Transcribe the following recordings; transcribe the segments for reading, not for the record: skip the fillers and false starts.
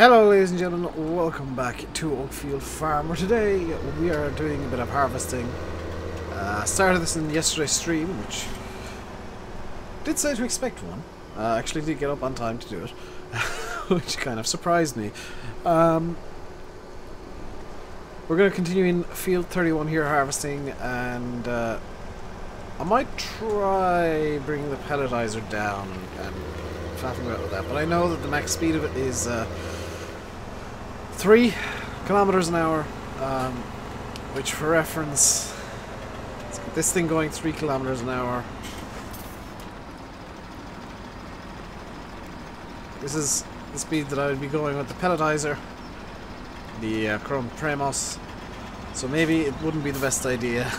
Hello ladies and gentlemen, welcome back to Oakfield Farm, where today we are doing a bit of harvesting. Started this in yesterday's stream, which did say to expect one. Actually did get up on time to do it, which kind of surprised me. We're going to continue in field 31 here harvesting, and I might try bringing the pelletizer down and faffing about with that, but I know that the max speed of it is 3 kilometers an hour, which for reference, let's get this thing going 3 kilometers an hour. This is the speed that I would be going with the pelletizer, the Chrome Premos, so maybe it wouldn't be the best idea.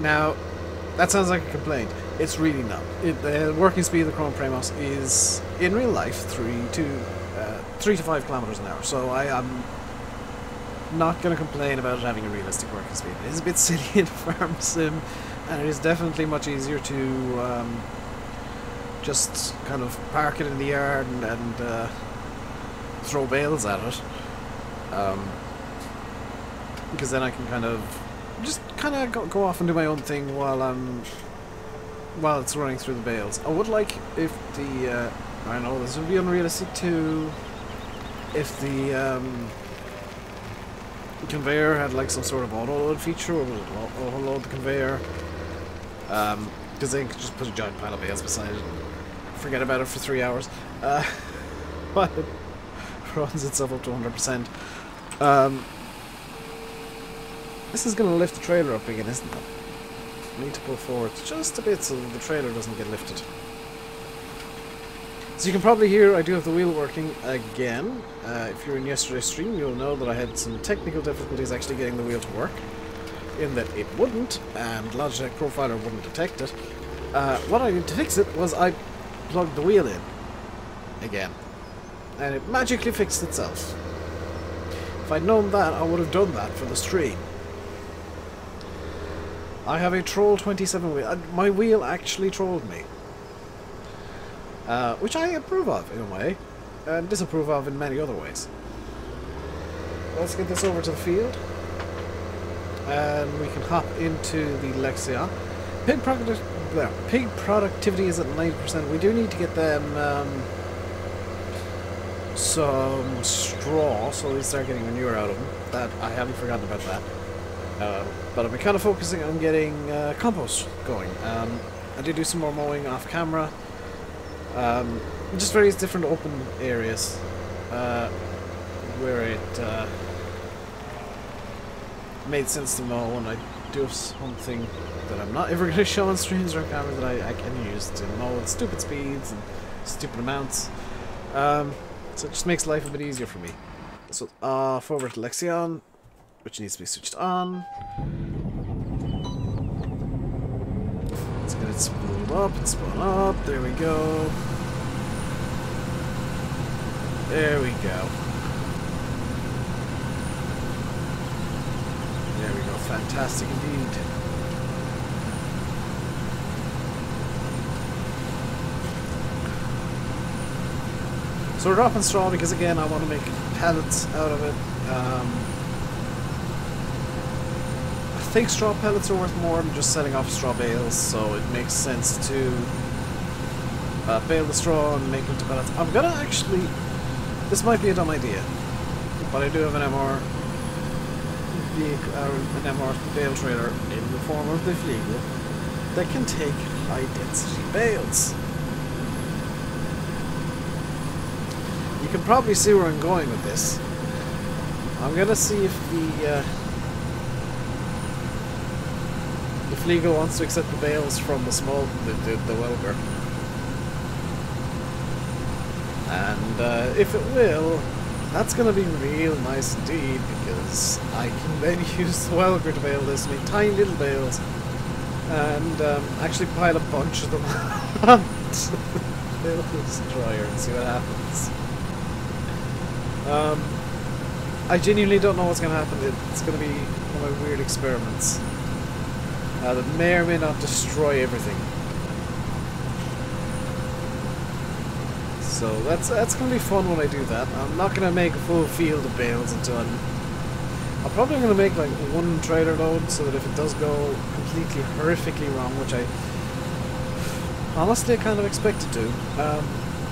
Now, that sounds like a complaint. It's really not. The working speed of the Chrome Premos is, in real life, 3 to 5 kilometers an hour. So I am not going to complain about it having a realistic working speed. It is a bit silly in a farm sim, and it is definitely much easier to just kind of park it in the yard and throw bales at it. Because then I can kind of go off and do my own thing while it's running through the bales. I would like if the I know this would be unrealistic too, if the conveyor had like some sort of auto load feature, or would it auto load the conveyor? Because then you could just put a giant pile of bales beside it and forget about it for 3 hours. But it runs itself up to 100%. This is going to lift the trailer up again, isn't it? I need to pull forward just a bit so the trailer doesn't get lifted. So you can probably hear I do have the wheel working again. If you're in yesterday's stream, you'll know that I had some technical difficulties actually getting the wheel to work, in that it wouldn't, and Logitech Profiler wouldn't detect it. What I did to fix it was I plugged the wheel in again, and it magically fixed itself. If I'd known that, I would have done that for the stream. I have a Troll 27 wheel. My wheel actually trolled me. Which I approve of, in a way, and disapprove of in many other ways. Let's get this over to the field, and we can hop into the Lexion. Pig productivity is at 90%. We do need to get them some straw, so we start getting manure out of them. That I haven't forgotten about that. But I've been kind of focusing on getting compost going. I did do some more mowing off camera. Just various different open areas where it made sense to mow, and I do have something that I'm not ever going to show on streams or on camera that I can use to mow at stupid speeds and stupid amounts. So it just makes life a bit easier for me. So off over to Lexion, which needs to be switched on. Let's get it spooled up and spun up. There we go. There we go. There we go. Fantastic indeed. So we're dropping straw because, again, I want to make pellets out of it. I think straw pellets are worth more than just selling off straw bales, so it makes sense to bale the straw and make into pellets. I'm gonna actually... This might be a dumb idea, but I do have an MR bale trailer in the form of the Fliegel that can take high-density bales. You can probably see where I'm going with this. I'm gonna see if the Fliegel wants to accept the bales from the welger. And if it will, that's going to be real nice indeed, because I can then use the welger to bale this, make tiny little bales, and actually pile a bunch of them on the bale destroyer and see what happens. I genuinely don't know what's going to happen. It's going to be one of my weird experiments that may or may not destroy everything. So that's going to be fun when I do that. I'm not going to make a full field of bales until I'm probably going to make like one trailer load, so that if it does go completely horrifically wrong, which I honestly kind of expect it to,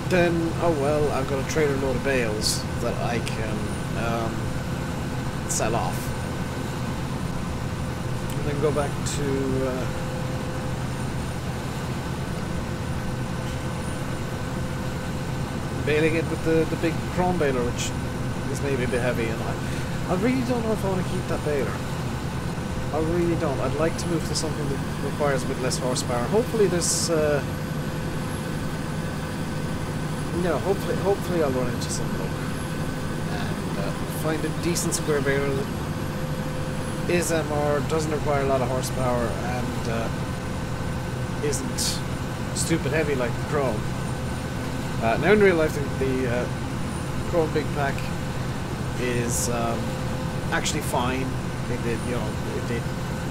then, oh well, I've got a trailer load of bales that I can sell off. And then go back to baling it with the big chrome baler, which is maybe a bit heavy, and I really don't know if I want to keep that baler. I really don't. I'd like to move to something that requires a bit less horsepower. Hopefully there's hopefully I'll run into some luck and find a decent square baler that is MR, doesn't require a lot of horsepower, and isn't stupid heavy like the chrome. Now in real life, the Chrome Big Pack is actually fine. It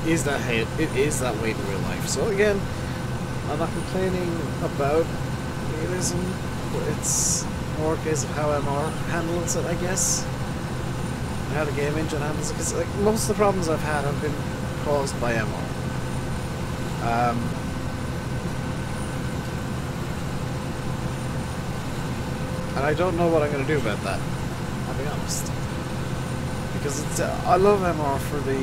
is that weight in real life. So again, I'm not complaining about realism, but it's more a case of how MR handles it, I guess, and how the game engine handles it. Because like most of the problems I've had have been caused by MR. And I don't know what I'm going to do about that, I'll be honest. Because it's, I love MR for the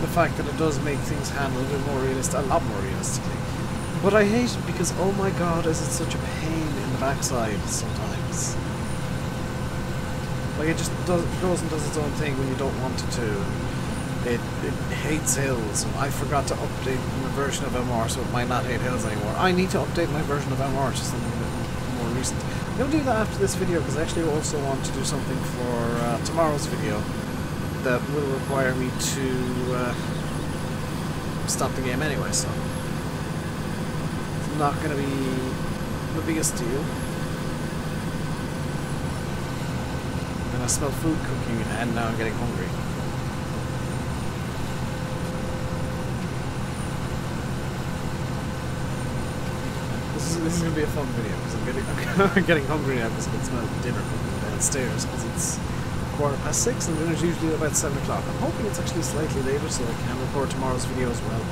fact that it does make things handle a bit more realistic, a lot more realistically. But I hate it because, oh my god, is it such a pain in the backside sometimes. Like it just goes and does its own thing when you don't want it to. It hates hills. I forgot to update my version of MR, so it might not hate hills anymore. I need to update my version of MR to something a bit more recent. I'm going to do that after this video, because I actually also want to do something for tomorrow's video that will require me to stop the game anyway, so it's not going to be the biggest deal. And I smell food cooking, and now I'm getting hungry. This is going to be a fun video, because I'm getting hungry now, because I can smell dinner cooking downstairs, because it's 6:15 and dinner's usually about 7 o'clock. I'm hoping it's actually slightly later, so I can record tomorrow's video as well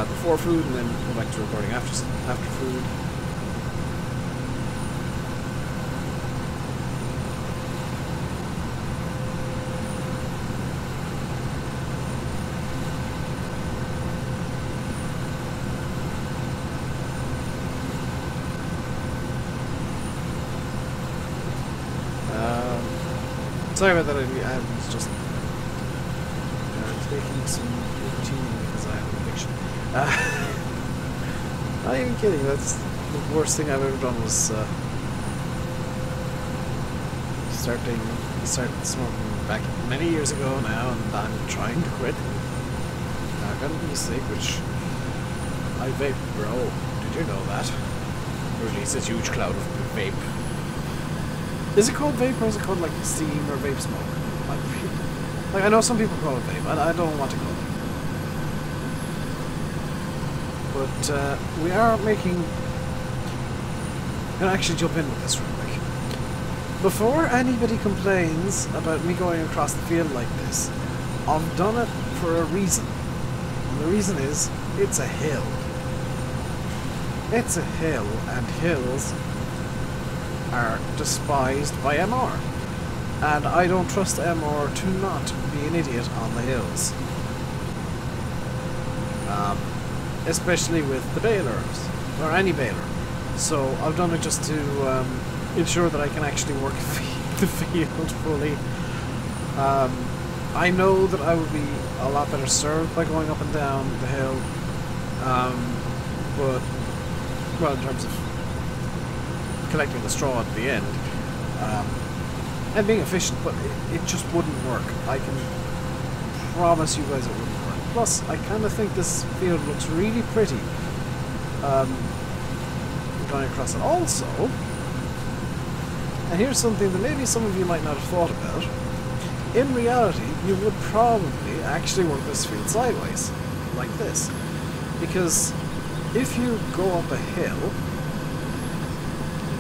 before food, and then go back to recording after food. Sorry about that, I was just taking some routine because I have an addiction. Not even kidding, that's the worst thing I've ever done was start smoking back many years ago now, and I'm trying to quit. I got a mistake, which I vape, bro. Did you know that? Release this huge cloud of vape. Is it called vape, or is it called like steam or vape smoke? Like I know some people call it vape. I don't want to call it. But we are making. I'm gonna actually jump in with this real quick. Before anybody complains about me going across the field like this, I've done it for a reason. And the reason is it's a hill. It's a hill, and hills are despised by MR, and I don't trust MR to not be an idiot on the hills, especially with the balers, or any baler. So I've done it just to ensure that I can actually work the field fully. I know that I would be a lot better served by going up and down the hill, but, well, in terms of collecting the straw at the end, and being efficient, but it just wouldn't work. I can promise you guys it wouldn't work. Plus, I kind of think this field looks really pretty going across it. Also, and here's something that maybe some of you might not have thought about. In reality, you would probably actually work this field sideways, like this, because if you go up a hill,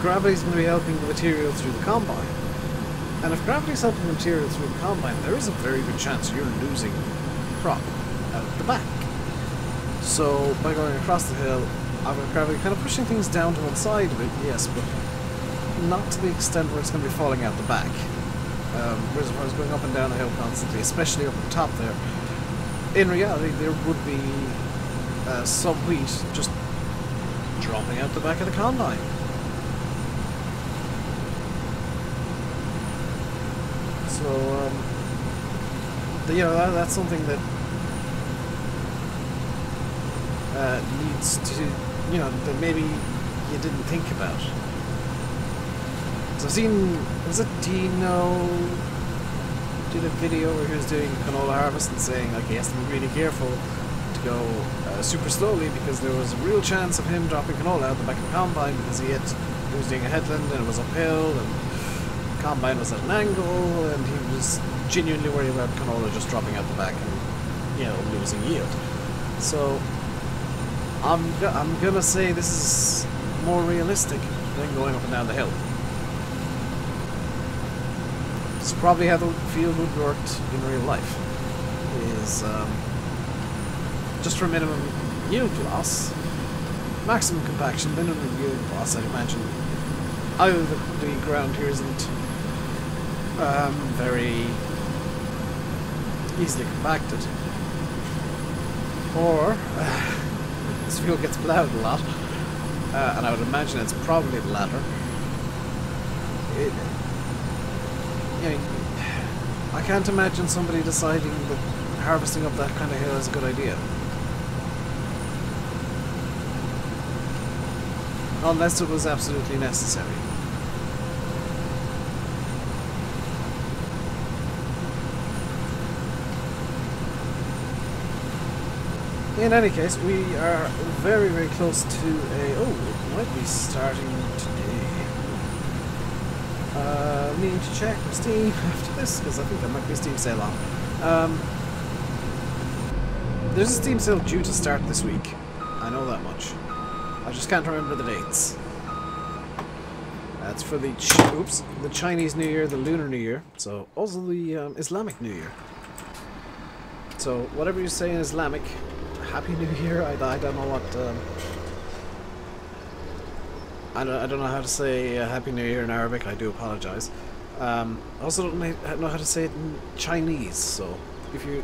gravity's going to be helping the material through the combine. And if gravity's helping the material through the combine, there is a very good chance you're losing crop out the back. So by going across the hill, I've got gravity kind of pushing things down to one side a bit, yes, but not to the extent where it's going to be falling out the back. Whereas if I was going up and down the hill constantly, especially up at the top there, in reality there would be some wheat just dropping out the back of the combine. So, you know, that's something that needs to, you know, that maybe you didn't think about. So I've seen, was it Dino did a video where he was doing canola harvest and saying, like, he has to be really careful to go super slowly because there was a real chance of him dropping canola out the back of the combine because he was doing a headland and it was uphill and the combine was at an angle and he was genuinely worried about canola just dropping out the back and, you know, losing yield. So I'm gonna say this is more realistic than going up and down the hill. It's probably how the field would work in real life. Is just for minimum yield loss, maximum compaction, minimum yield loss. I'd imagine either the ground here isn't very easily compacted, or this field gets ploughed a lot, and I would imagine it's probably the latter. You know, I can't imagine somebody deciding that harvesting up that kind of hill is a good idea. Unless it was absolutely necessary. In any case, we are very, very close to a... Oh, it might be starting today. Need to check with Steam after this, because I think there might be a Steam sale on. There's a Steam sale due to start this week. I know that much. I just can't remember the dates. That's for the the Chinese New Year, the Lunar New Year, so also the Islamic New Year. So whatever you say in Islamic, Happy New Year. I don't know what. I don't know how to say Happy New Year in Arabic. I do apologize. I also don't know how to say it in Chinese. So if you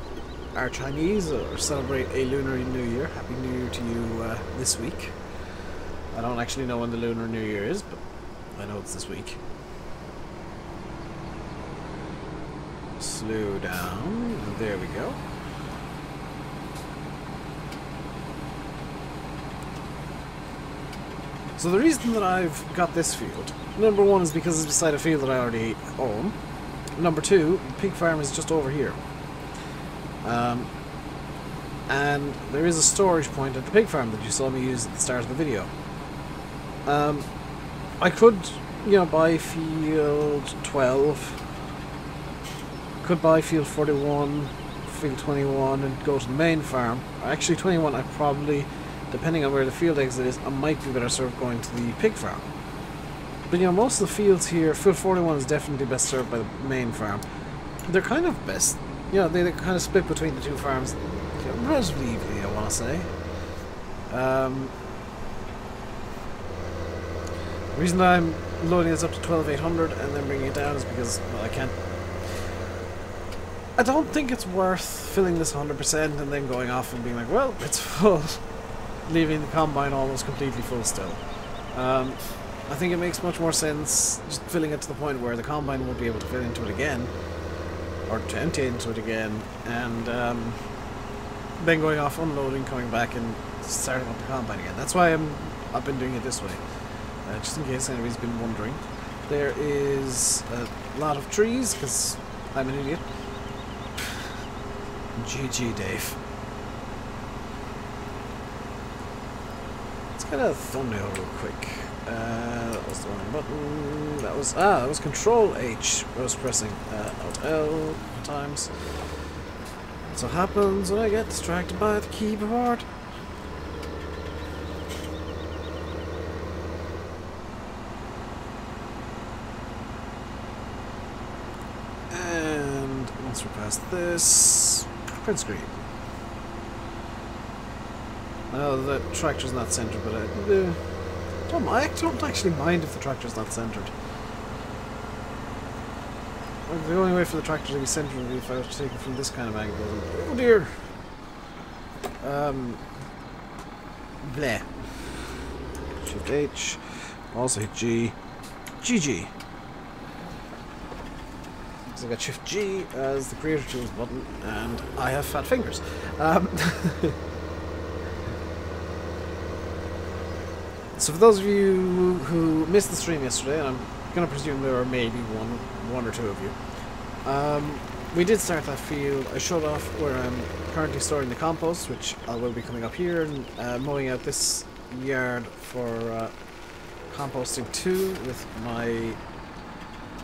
are Chinese or celebrate a Lunar New Year, Happy New Year to you this week. I don't actually know when the Lunar New Year is, but I know it's this week. Slow down. There we go. So the reason that I've got this field, number one is because it's beside a field that I already own. Number two, the pig farm is just over here. And there is a storage point at the pig farm that you saw me use at the start of the video. I could, you know, buy field 12, could buy field 41, field 21 and go to the main farm. Actually 21 I probably, depending on where the field exit is, I might be better served going to the pig farm. But you know, most of the fields here, field 41 is definitely best served by the main farm. They're kind of best, you know, they're kind of split between the two farms, you know, relatively evenly, I want to say. The reason I'm loading this up to 12,800 and then bringing it down is because, well, I don't think it's worth filling this 100% and then going off and being like, well, it's full, leaving the combine almost completely full still. I think it makes much more sense just filling it to the point where the combine won't be able to fit into it again, or to empty into it again, and then going off, unloading, coming back and starting up the combine again. That's why I've been doing it this way. Just in case anybody's been wondering. There is a lot of trees, because I'm an idiot. GG, Dave. Let's get a thumbnail real quick. That was the wrong button. That was Control H I was pressing. Alt L times. That's what happens when I get distracted by the keyboard. once we're past this, print screen. Now the tractor's not centered, but I don't actually mind if the tractor's not centered. Like, the only way for the tractor to be centered would be if I was to take it from this kind of angle. Oh dear! Bleh. Shift H. Also hit G. GG. So I got Shift G as the Creator Tools button, and I have fat fingers. So for those of you who missed the stream yesterday, and I'm going to presume there are maybe one or two of you, we did start that field. I showed off where I'm currently storing the compost, which I will be coming up here and mowing out this yard for composting too with my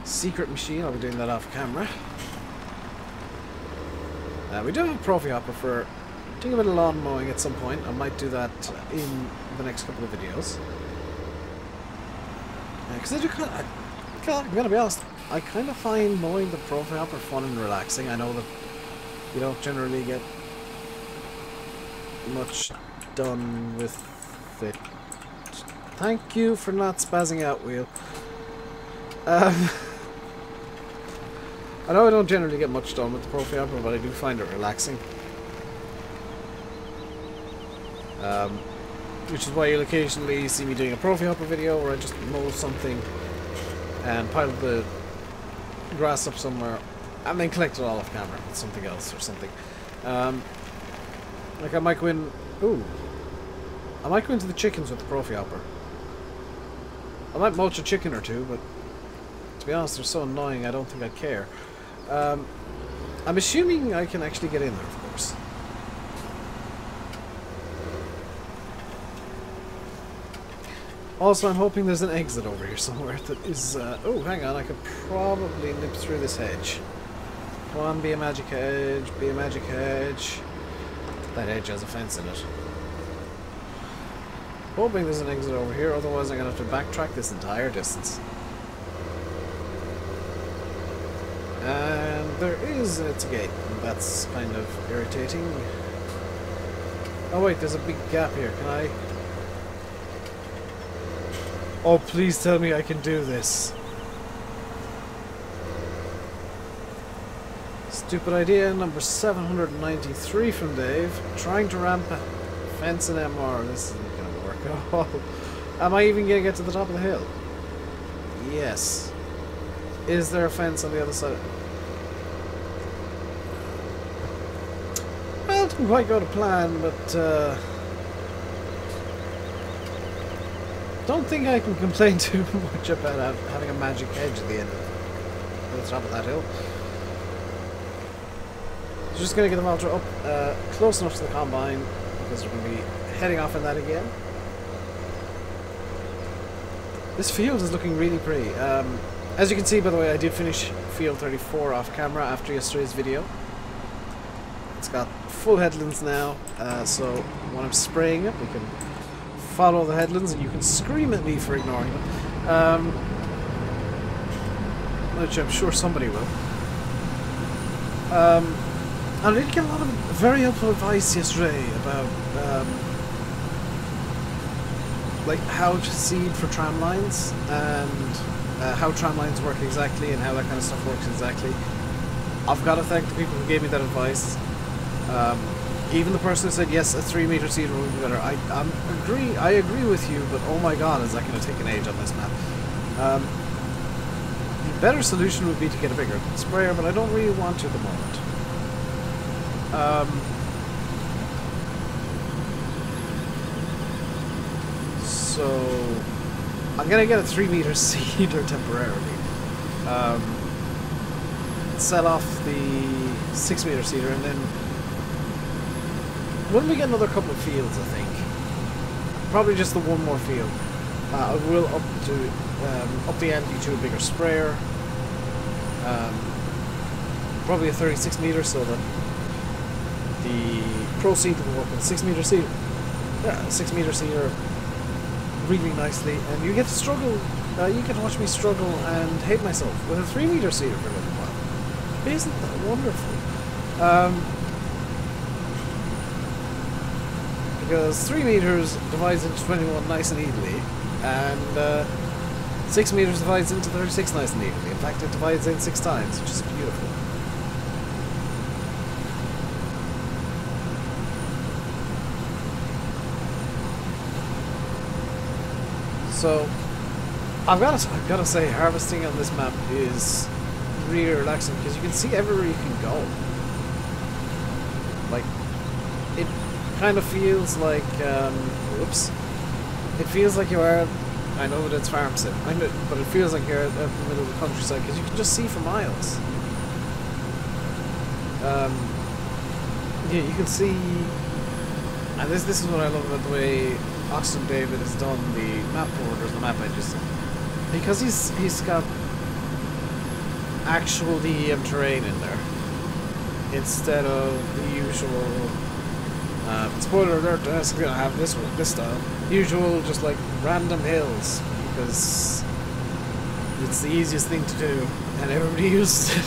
secret machine. I'll be doing that off camera. We do have a Profi hopper for doing a bit of lawn mowing at some point. I might do that in the next couple of videos. Because I do I'm gonna be honest, I kind of find mowing the Profi hopper fun and relaxing. I know that you don't generally get much done with it. Thank you for not spazzing out, Wheel. I know I don't generally get much done with the Profi hopper, but I do find it relaxing. Which is why you'll occasionally see me doing a Profi hopper video where I just mow something and pile the grass up somewhere and then collect it all off camera with something else or something. Like I might go in... Ooh. I might go into the chickens with the Profi hopper. I might mulch a chicken or two, but to be honest, they're so annoying I don't think I'd care. I'm assuming I can actually get in there, of course. Also, I'm hoping there's an exit over here somewhere that is... oh, hang on, I could probably nip through this hedge. Come on, be a magic hedge, be a magic hedge. That hedge has a fence in it. Hoping there's an exit over here, otherwise I'm going to have to backtrack this entire distance. And there is a gate, and that's kind of irritating. Oh wait, there's a big gap here, can I... Oh, please tell me I can do this. Stupid idea number 793 from Dave. Trying to ramp a fence in MR. This isn't going to work at all. Am I even going to get to the top of the hill? Yes. Is there a fence on the other side? Well, it didn't quite go to plan, but... don't think I can complain too much about having a magic hedge at the end of the top of that hill. So just going to get the Valtra up close enough to the combine because we're going to be heading off in that again. This field is looking really pretty. As you can see, by the way, I did finish field 34 off camera after yesterday's video. It's got full headlands now, so when I'm spraying it, we can follow the headlands, and you can scream at me for ignoring them. Which I'm sure somebody will. I did get a lot of very helpful advice yesterday about like how to seed for tram lines and how tram lines work exactly and how that kind of stuff works exactly. I've got to thank the people who gave me that advice. Even the person who said yes, a 3-meter seeder would be better. I agree with you, but oh my god, is that going to take an age on this map? The better solution would be to get a bigger sprayer, but I don't really want to at the moment. So I'm going to get a 3-meter seeder temporarily. Sell off the 6-meter seeder, and then when we get another couple of fields, I think, probably just the one more field, I will up the ante to a bigger sprayer, probably a 36-meter, so that the Pro Seed will work with a 6-meter seeder. Yeah, a 6-meter seeder really nicely, and you get to struggle. You get to watch me struggle and hate myself with a 3-meter seeder for a little while. Isn't that wonderful? Because 3 meters divides into 21 nice and easily, and 6 meters divides into 36 nice and easily. In fact, it divides in 6 times, which is beautiful. So, I've got to say, harvesting on this map is really relaxing because you can see everywhere you can go. Like, it kind of feels like, whoops. It feels like you are, I know that it's farm sim, but it feels like you're out in the middle of the countryside because you can just see for miles. Yeah, you can see, and this is what I love about the way Oxygendavid has done the map borders, the map edges, because he's got actual DEM terrain in there instead of the usual. Spoiler alert! It's gonna have this style. Usual, just like random hills, because it's the easiest thing to do, and everybody uses it.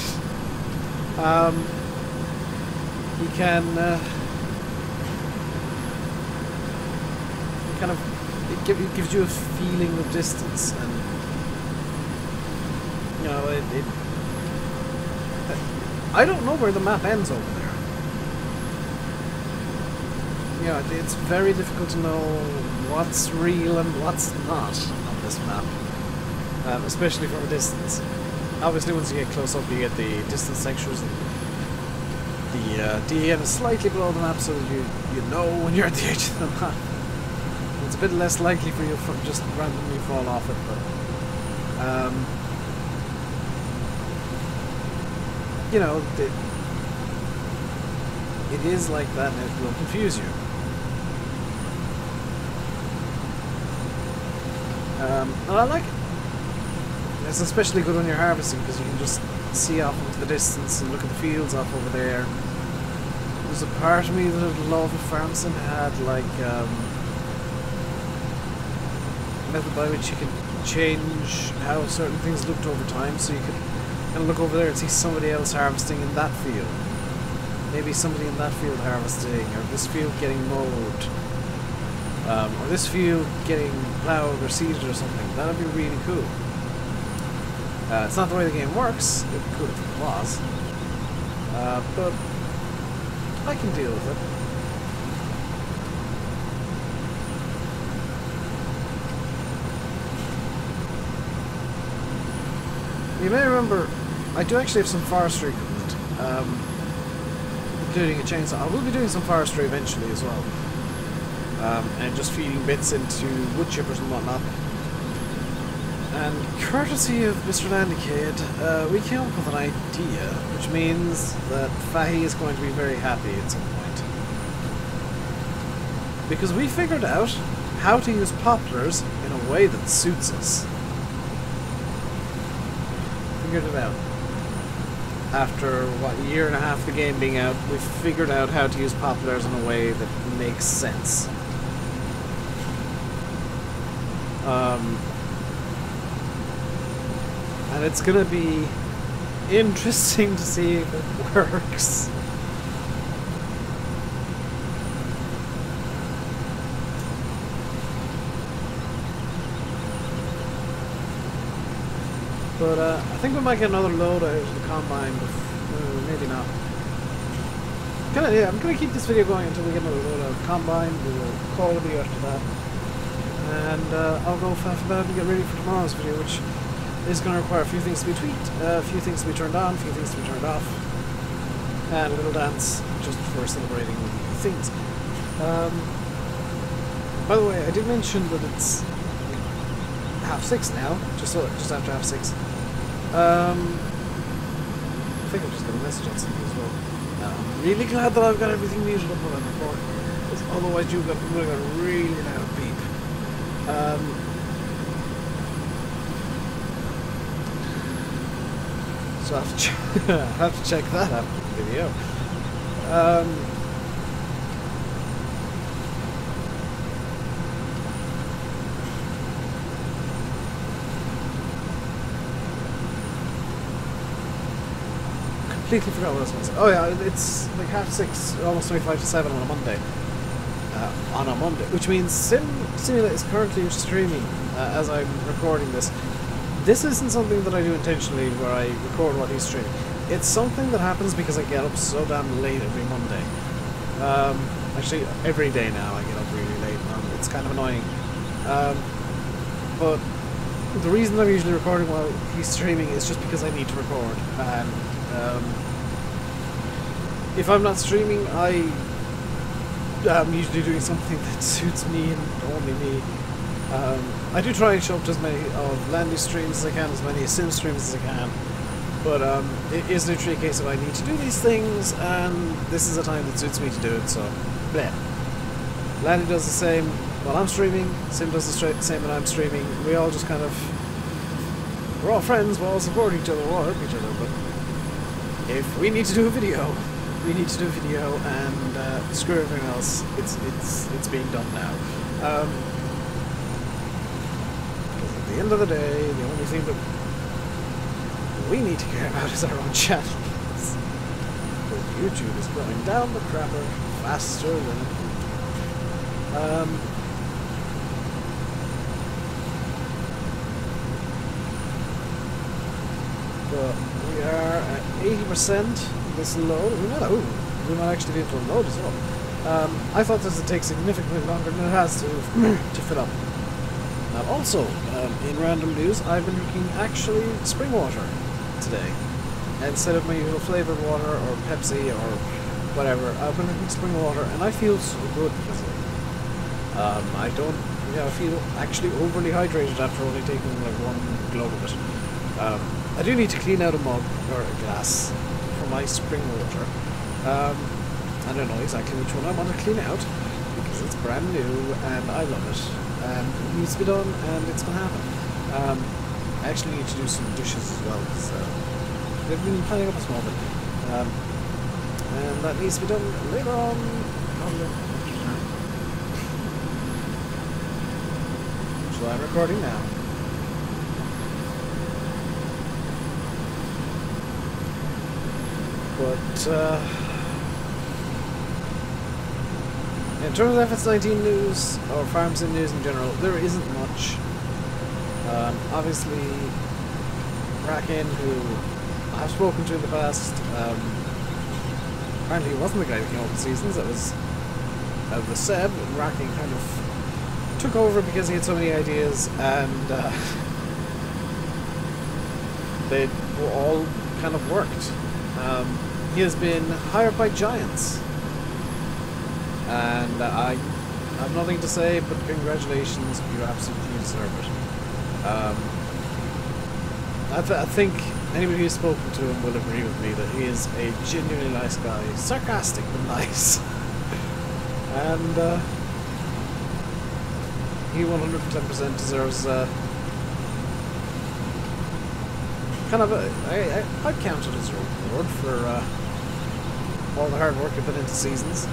You can kind of it gives you a feeling of distance, and you know I don't know where the map ends over there. You know, it's very difficult to know what's real and what's not on this map, especially from a distance. Obviously, once you get close up, you get the distance textures. The DEM is slightly below the map, so that you know when you're at the edge of the map. It's a bit less likely for you to just randomly fall off it, but you know, it is like that, and it will confuse you. And I like it. It's especially good when you're harvesting because you can just see off into the distance and look at the fields off over there. There's a part of me that would love if farm sim had like a method by which you can change how certain things looked over time, so you could kind of look over there and see somebody else harvesting in that field. Maybe somebody in that field harvesting, or this field getting mowed, or this field getting plowed or seeded or something. That would be really cool. It's not the way the game works. It could if it was, but I can deal with it. You may remember, I do actually have some forestry equipment, including a chainsaw. I will be doing some forestry eventually as well, and just feeding bits into wood chippers and whatnot. And courtesy of Mr. Landicade, we came up with an idea, which means that Fahy is going to be very happy at some point. Because we figured out how to use poplars in a way that suits us. Figured it out. After, what, a year and a half of the game being out, we figured out how to use poplars in a way that makes sense. And it's gonna be interesting to see if it works. But I think we might get another load out of the combine, but maybe not. Yeah, I'm gonna keep this video going until we get another load out of the combine. We will call the video after that, and I'll go faff about and get ready for tomorrow's video, which is going to require a few things to be tweaked, a few things to be turned on, a few things to be turned off, and a little dance just for celebrating things. By the way, I did mention that it's 6:30 now, just after 6:30. I think I've just got a message on something as well. I'm really glad that I've got everything muted up when I'm recording, because otherwise you would have got a really loud beep. So I have to check that after the video. completely forgot what I was going to say. Oh yeah, it's like 6:30, almost 25 to 7 on a Monday. Which means Simula is currently streaming as I'm recording this. This isn't something that I do intentionally, where I record what he's streaming. It's something that happens because I get up so damn late every Monday. Actually, every day now I get up really late, and it's kind of annoying. But the reason I'm usually recording while he's streaming is just because I need to record. And if I'm not streaming, I'm usually doing something that suits me and only me. I do try and show up to as many of Landy streams as I can, as many Sim streams as I can. But it is literally a case of I need to do these things, and this is a time that suits me to do it, so bleh. Landy does the same while I'm streaming, Sim does the same when I'm streaming. We all just kind of... We're all friends, we all support each other, we all help each other, but if we need to do a video, we need to do a video, and screw everything else, it's being done now. At the end of the day, the only thing that we need to care about is our own channels. But YouTube is going down the crapper faster than but we are at 80% this load. We might actually be able to load as well. I thought this would take significantly longer than it has to fill up. Also, in random news, I've been drinking actually spring water today. Instead of my usual flavoured water or Pepsi or whatever, I've been drinking spring water, and I feel so good because of it. I don't feel actually overly hydrated after only taking like one glug of it. I do need to clean out a mug or a glass for my spring water. I don't know exactly which one I want to clean out because it's brand new and I love it. And it needs to be done, and it's going to happen. I actually need to do some dishes as well, because they've been piling up a small bit. And that needs to be done later on. So I'm recording now. But, in terms of FS19 news, or Farm Sim news in general, there isn't much. Obviously, Rakin, who I've spoken to in the past, apparently he wasn't the guy who came up with Seasons, that was the Seb, and Rakin kind of took over because he had so many ideas, and they all kind of worked. He has been hired by Giants. And I have nothing to say, but congratulations, you absolutely deserve it. I think anybody who's spoken to him will agree with me that he is a genuinely nice guy. Sarcastic, but nice. And he 110% deserves kind of I'd count it as a reward for all the hard work you put into Seasons.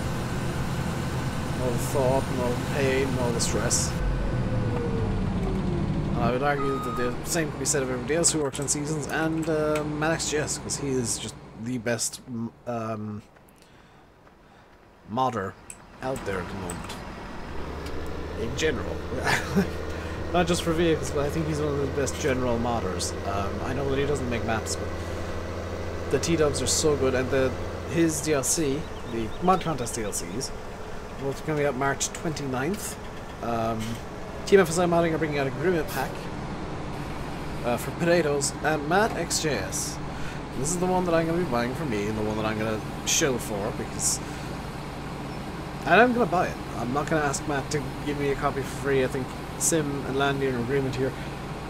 All the thought, and all the pain, and all the stress. And I would argue that the same can be said of everybody else who worked on Seasons, and ManXGS, because he is just the best modder out there at the moment. In general. Not just for vehicles, but I think he's one of the best general modders. I know that he doesn't make maps, but the T-dubs are so good, and his DLC, the Mod Contest DLCs, both going to be out March 29th. Team FSI Modding are bringing out a agreement pack for potatoes, and ManXGS. This is the one that I'm going to be buying for me, and the one that I'm going to shill for, because... And I'm going to buy it. I'm not going to ask Matt to give me a copy for free. I think Sim and Landy are in agreement here.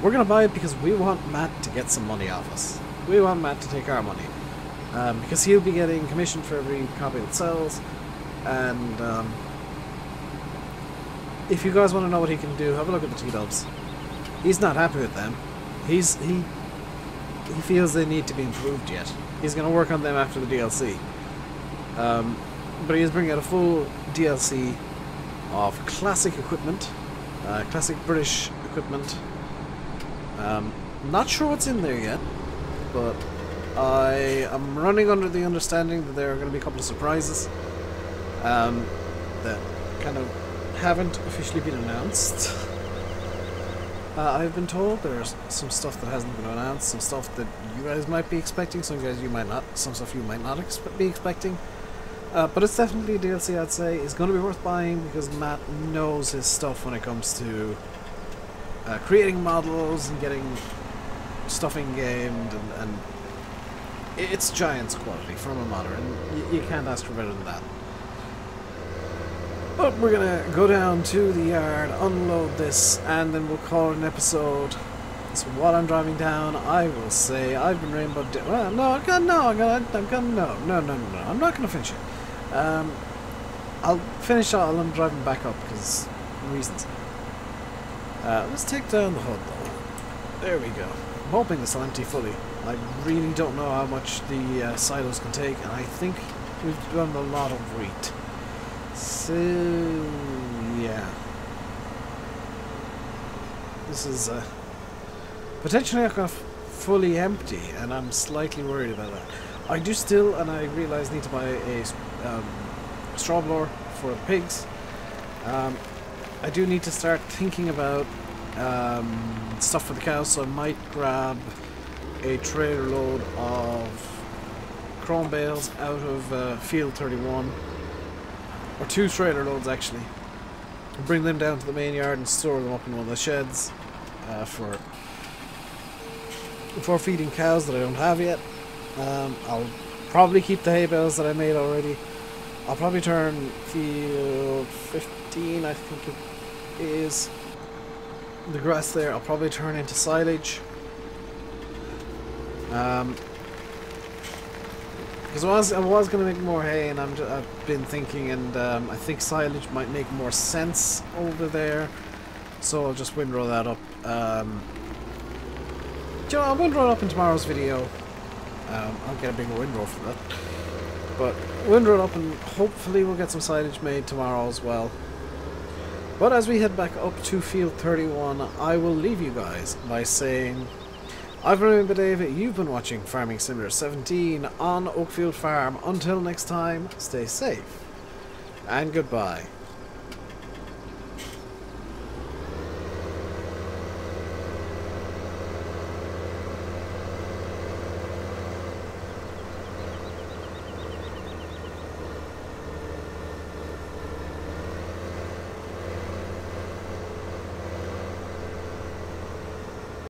We're going to buy it because we want Matt to get some money off us. We want Matt to take our money. Because he'll be getting commission for every copy that sells. And if you guys want to know what he can do, have a look at the T-dubs. He's not happy with them. He feels they need to be improved yet. He's going to work on them after the DLC. But he is bringing out a full DLC of classic equipment, classic British equipment. Not sure what's in there yet, but I am running under the understanding that there are going to be a couple of surprises that kind of haven't officially been announced. I've been told there's some stuff that hasn't been announced, some stuff that you guys might be expecting, some guys you might not, some stuff you might not be expecting. But it's definitely a DLC I'd say is going to be worth buying because Matt knows his stuff when it comes to creating models and getting stuff in-gamed, and it's Giants quality from a modder, and you can't ask for better than that. But we're gonna go down to the yard, unload this, and then we'll call it an episode. So while I'm driving down, I will say I've been RainbowDave. Well, no, I'm not gonna finish it. I'll finish it while I'm driving back up because reasons. Let's take down the hood though. There we go. I'm hoping this will empty fully. I really don't know how much the silos can take, and I think we've done a lot of wheat. So, yeah. This is potentially not going to fully empty, and I'm slightly worried about that. I do still, and I realise, need to buy a straw blower for the pigs. I do need to start thinking about stuff for the cows, so I might grab a trailer load of chrome bales out of field 31. Or 2 trailer loads actually. Bring them down to the main yard and store them up in one of the sheds for feeding cows that I don't have yet. I'll probably keep the hay bales that I made already. I'll probably turn field 15, I think it is. The grass there, I'll probably turn into silage. Because I was going to make more hay, and I've been thinking, and I think silage might make more sense over there, so I'll just windrow that up. I'll windrow it up in tomorrow's video. I'll get a bigger windrow for that. But windrow it up, and hopefully we'll get some silage made tomorrow as well. But as we head back up to field 31, I will leave you guys by saying, I've been RainbowDave, you've been watching Farming Simulator 17 on Oakfield Farm. Until next time, stay safe, and goodbye.